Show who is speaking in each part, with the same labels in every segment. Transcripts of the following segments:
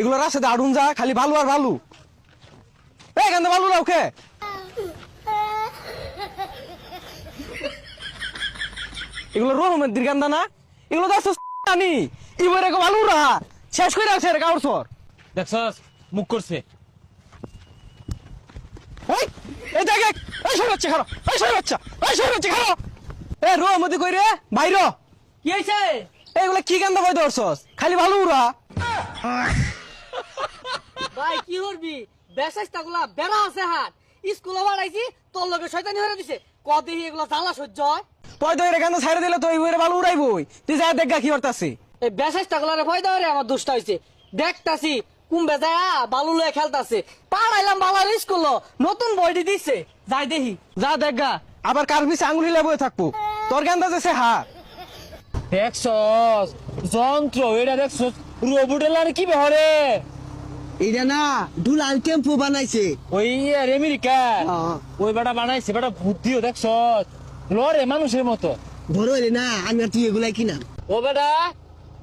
Speaker 1: এগুলো রাস্তাতে আড়ুন যা, খালি বালু আর বালু। এই কেন বালু রাও খে? এগুলো রহমের দিরকান্দা না, এগুলো তো আনি ইবরে বালু রা শেষ করে রাখছে রে কাউর সর।
Speaker 2: দেখছস মুখ করছে।
Speaker 1: এই দেখ এই সব বাচ্চা খারাপ, এই সব বাচ্চা, এই সব বাচ্চা খারাপ। এ রহমতি কই রে বাইর।
Speaker 2: কি হইছে?
Speaker 1: এইগুলা কি কান্দা ভয় ধরছস? খালি বালু উড়া।
Speaker 3: ভাই কি করবি? বেসাইস্তাগুলা বেড়া আছে হাত স্কুলে বাড়াইছি তোর লগে শয়তানি হয়ে দিছে কদি এগুলা জ্বালা সহ্য হয়?
Speaker 1: তুই তো এখানে ছাইড়ে দিলে তো ইবরে বালু উড়াইবই। তুই যা দেখ কি করতাছি।
Speaker 3: এই বেসাইস্তাগুলারে ভয় দেওয়ারে আমার দুষ্ট হইছে। দেখতাছি কুম্বে যায় বালু লয়ে খেলতাছে, পাড়াইলাম বালার স্কুল নতুন বইটি দিছে, যাই দেখি।
Speaker 1: যা দেখ গা, আবার কার পিছে আঙুলি লেবয়ে থাকবো। তোর কেন যাচ্ছে হা?
Speaker 2: দেখছস যন্ত্র এটা দেখছস রোবটেলার কি বহরে
Speaker 4: এটা না দুলাল টেম্পু বানাইছে।
Speaker 2: ওই আমেরিকা ওই বেটা বানাইছে বেটা বুদ্ধিও দেখছস লরে মানুষের মতো
Speaker 4: বড় হইলে না আমি আর তুই এগুলাই কিনা
Speaker 2: ও বেটা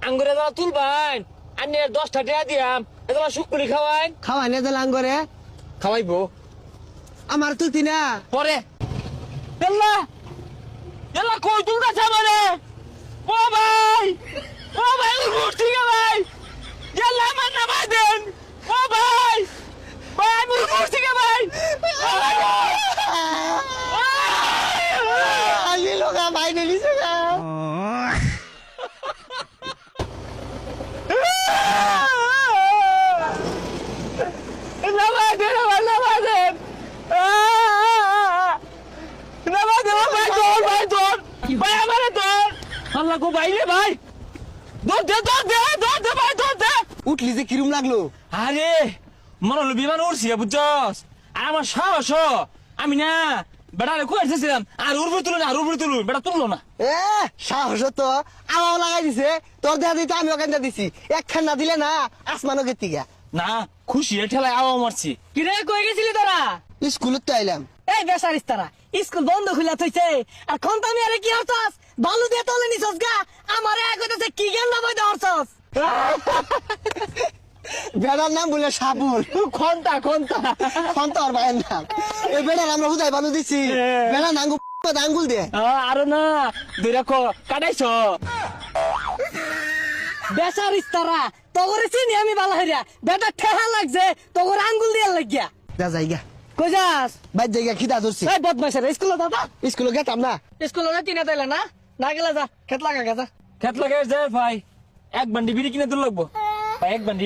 Speaker 2: আঙ্গুরে দাও তুলবান আনি 10টা টাকা দিয়াম এগুলা শুকুরি খাওয়াইন
Speaker 4: খাওয়াই না দিলাম করে
Speaker 2: খাওয়াইবো
Speaker 4: আমার তুলতি না
Speaker 2: পরে এল্লা এল্লা কই তুলতাছ আমারে ও ভাই উঠছি গে ভাই এল্লা আমার নামাই দেন ও ভাই ভাই আমি উঠছি গে ভাই
Speaker 4: আলি লোকা বাইরে নিছে না
Speaker 2: নামাই দেন আমার নামাই দেন নামাই দেন ভাই তোর ভাই আমারে তোর আল্লাহ গো ভাই রে ভাই দৌড় দে ভাই দৌড় দে
Speaker 4: উঠলি যে কিরম লাগলো
Speaker 2: আরে মনে হলো বিমান উড়ছি বুঝছস আর আমার সাহস আমি না বেড়ারে কুয়াছিলাম আর উড়বে তুলুন বেড়া তুললো না
Speaker 4: এ সাহস তো আমাও লাগাই দিছে তোর দেয়া দিতে আমি ওখান দিছি একখান না দিলে না আসমানও গেতি গা
Speaker 2: না খুশি ঠেলায় আওয়া মারছি
Speaker 3: কিরে কই গেছিলি তোরা?
Speaker 4: স্কুলত তো আইলাম
Speaker 3: এই বেসারিস্তারা স্কুল বন্ধ খুলে থইছে আর খন্তামি আরে কি হরছস? বালু দিয়ে তলে নিছস গা আমারে এক হইতাছে কি জ্ঞান না বই হরছস?
Speaker 4: বেড়ার নাম বলে সাবুল
Speaker 2: ঘন্টা
Speaker 4: খন্ত আর ভাইয়ের নাম এই বেড়ার আমরা বুঝাই বানু দিছি বেড়া নাঙ্গু আঙ্গুল দে
Speaker 2: আরো না দুই রাখো কাটাইছ
Speaker 3: বেসারিস্তারা তোরে চিনি আমি বালা হইরা বেটা ঠেহা লাগছে তোর আঙ্গুল দিয়ে লাগিয়া
Speaker 4: যা যাইগা
Speaker 3: কই যাস?
Speaker 4: বাইর জায়গা খিদা ধরছি
Speaker 3: এই বদমাইশের স্কুলে দাদা
Speaker 4: স্কুলে গেতাম না
Speaker 3: স্কুলে না তিনে তাইলে না না গেলে যা খেত লাগা গেছা
Speaker 2: খেত লাগে যায় ভাই এক বান্ডি বিড়ি কিনে দূর লাগবো ভাই এক বান্ডি